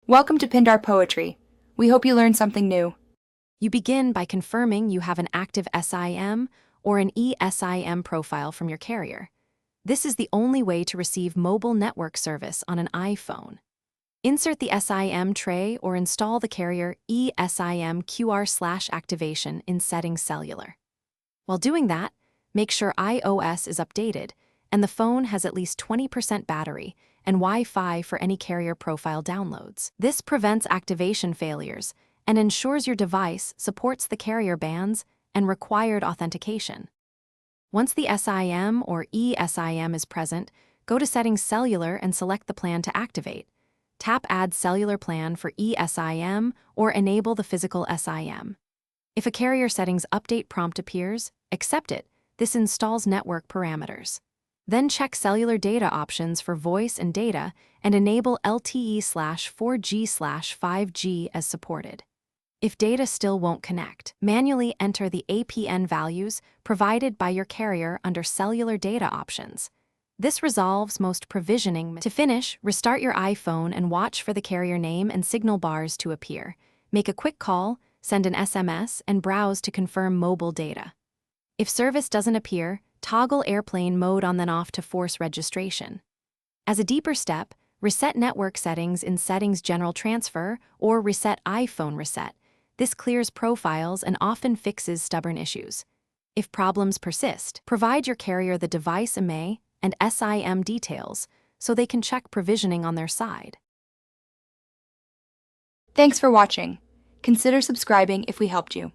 Welcome to Pindar Poetry. We hope you learned something new. You begin by confirming you have an active SIM or an eSIM profile from your carrier. This is the only way to receive mobile network service on an iPhone. Insert the SIM tray or install the carrier eSIM QR/activation in Settings Cellular. While doing that, make sure iOS is updated and the phone has at least 20% battery and Wi-Fi for any carrier profile downloads. This prevents activation failures and ensures your device supports the carrier bands and required authentication. Once the SIM or eSIM is present, go to Settings Cellular and select the plan to activate. Tap Add Cellular Plan for eSIM or enable the physical SIM. If a carrier settings update prompt appears, accept it. This installs network parameters. Then check cellular data options for voice and data and enable LTE/4G/5G as supported. If data still won't connect, manually enter the APN values provided by your carrier under Cellular Data Options. This resolves most provisioning. To finish, restart your iPhone and watch for the carrier name and signal bars to appear. Make a quick call, send an SMS, and browse to confirm mobile data. If service doesn't appear, toggle airplane mode on then off to force registration. As a deeper step, reset network settings in Settings General Transfer or Reset iPhone Reset. This clears profiles and often fixes stubborn issues. If problems persist, provide your carrier the device IMEI and SIM details so they can check provisioning on their side. Thanks for watching. Consider subscribing if we helped you.